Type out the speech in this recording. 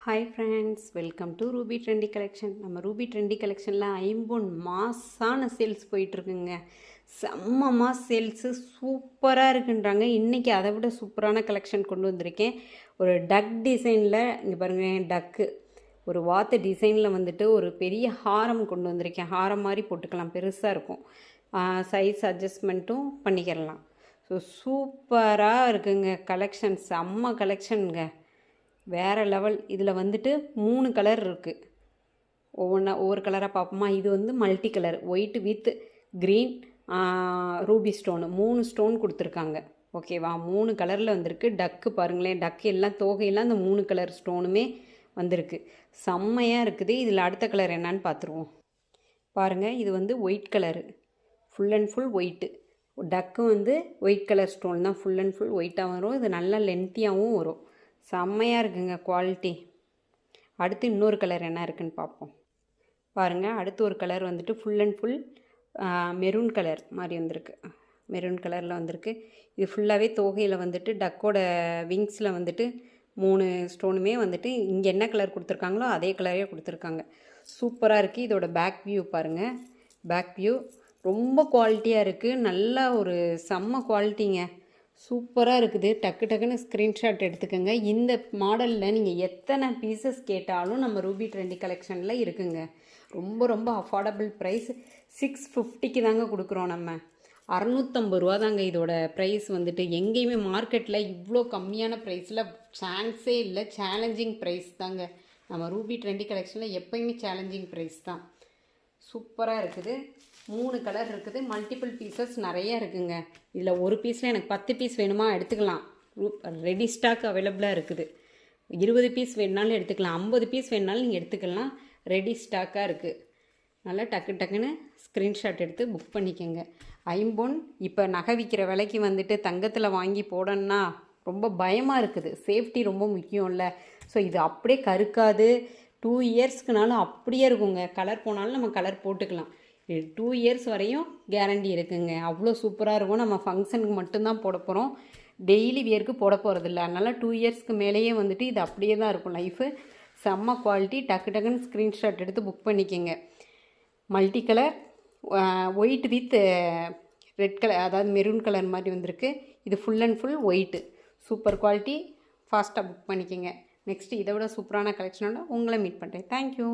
Hi friends, welcome to Ruby trendy collection. நம்ம Ruby trendy கலெக்ஷனில் ஐம்பொன் மாஸான சேல்ஸ் போயிட்டுருக்குங்க. செம்ம மாஸ் சேல்ஸு சூப்பராக இருக்குன்றாங்க. இன்றைக்கி அதை விட சூப்பரான கலெக்ஷன் கொண்டு வந்திருக்கேன். ஒரு டக் டிசைனில் இங்கே பாருங்கள், டக்கு ஒரு வாத்து டிசைனில் வந்துட்டு ஒரு பெரிய ஹாரம் கொண்டு வந்திருக்கேன். ஹாரம் மாதிரி போட்டுக்கலாம், பெருசாக இருக்கும். சைஸ் அட்ஜஸ்ட்மெண்ட்டும் பண்ணிக்கிறலாம். ஸோ சூப்பராக இருக்குங்க கலெக்ஷன், செம்ம கலெக்ஷனுங்க, வேறு லெவல். இதில் வந்துட்டு 3 கலர் இருக்குது. ஒவ்வொரு கலராக பார்ப்போமா. இது வந்து multi colour, white with green Ruby stone, 3 stone கொடுத்துருக்காங்க. ஓகேவா, 3 கலரில் வந்திருக்கு. டக்கு பாருங்களேன், டக்கு எல்லாம் தோகையெல்லாம் அந்த 3 கலர் ஸ்டோனுமே வந்திருக்கு. செம்மையாக இருக்குது. இதில் அடுத்த கலர் என்னன்னு பார்த்துருவோம். பாருங்கள், இது வந்து white colour, full and full white. டக்கு வந்து ஒயிட் கலர் ஸ்டோன் தான், ஃபுல் அண்ட் ஃபுல் ஒயிட்டாக வரும். இது நல்லா லென்த்தியாகவும் வரும். செம்மையாக இருக்குங்க குவாலிட்டி. அடுத்து இன்னொரு கலர் என்ன இருக்குதுன்னு பார்ப்போம். பாருங்கள், அடுத்து ஒரு கலர் வந்துட்டு full and full maroon colour மாதிரி வந்திருக்கு. மெரூன் கலரில் வந்திருக்கு. இது ஃபுல்லாகவே தோகையில் வந்துட்டு டக்கோட விங்ஸில் வந்துட்டு 3 ஸ்டோனுமே வந்துட்டு இங்கே என்ன கலர் கொடுத்துருக்காங்களோ அதே கலரே கொடுத்துருக்காங்க. சூப்பராக இருக்குது. இதோட பேக் வியூ பாருங்கள். பேக் வியூ ரொம்ப குவாலிட்டியாக இருக்குது. நல்லா ஒரு செம்ம குவாலிட்டிங்க, சூப்பராக இருக்குது. டக்கு டக்குன்னு ஸ்க்ரீன்ஷாட் எடுத்துக்கோங்க. இந்த மாடலில் நீங்கள் எத்தனை பீசஸ் கேட்டாலும் நம்ம ரூபி ட்ரெண்டி கலெக்ஷனில் இருக்குங்க. ரொம்ப ரொம்ப அஃபோர்டபுள் ப்ரைஸ். 650க்கு தாங்க கொடுக்குறோம். நம்ம 650 ரூபா தாங்க இதோட ப்ரைஸ். வந்துட்டு எங்கேயுமே மார்க்கெட்டில் இவ்வளோ கம்மியான ப்ரைஸில் சான்ஸே இல்லை. சேலஞ்சிங் ப்ரைஸ் தாங்க. நம்ம ரூபி ட்ரெண்டி கலெக்ஷனில் எப்போயுமே சேலஞ்சிங் ப்ரைஸ் தான். சூப்பராக இருக்குது. 3 கலர் இருக்குது. மல்டிபிள் பீசஸ் நிறையா இருக்குங்க. இதில் ஒரு பீஸில் எனக்கு 10 பீஸ் வேணுமா எடுத்துக்கலாம். ரெடி ஸ்டாக் அவைலபிளாக இருக்குது. 20 பீஸ் வேணுனாலும் எடுத்துக்கலாம், 50 பீஸ் வேணுனாலும் நீங்கள் எடுத்துக்கலாம். ரெடி ஸ்டாக்காக இருக்குது. நல்லா டக்கு டக்குன்னு ஸ்க்ரீன்ஷாட் எடுத்து புக் பண்ணிக்கோங்க. ஐம்பொன் இப்போ நகை விற்கிற விலைக்கு வந்துட்டு தங்கத்தில் வாங்கி போடணுன்னா ரொம்ப பயமாக இருக்குது. சேஃப்டி ரொம்ப முக்கியம் இல்லை. ஸோ இது அப்படியே கருக்காது. 2 இயர்ஸ்க்குனாலும் அப்படியே இருக்குங்க. கலர் போனாலும் நம்ம கலர் போட்டுக்கலாம். 2 இயர்ஸ் வரையும் கேரண்டி இருக்குங்க. அவ்வளோ சூப்பராக இருக்கும். நம்ம ஃபங்க்ஷனுக்கு மட்டும்தான் போட போகிறோம், டெய்லி வியருக்கு போட போகிறதில்ல. அதனால் 2 இயர்ஸ்க்கு மேலேயே வந்துட்டு இது அப்படியே தான் இருக்கும் லைஃபு. செம்ம குவாலிட்டி. டக்கு டக்குன்னு ஸ்க்ரீன்ஷாட் எடுத்து புக் பண்ணிக்கோங்க. Multi colour white with red colour, அதாவது மெரூன் கலர் மாதிரி வந்திருக்கு. இது full and full white. Super quality. ஃபாஸ்ட்டாக புக் பண்ணிக்கோங்க. நெக்ஸ்ட்டு இதை விட சூப்பரான கலெக்ஷனோட உங்களை மீட் பண்ணுறேன். தேங்க்யூ.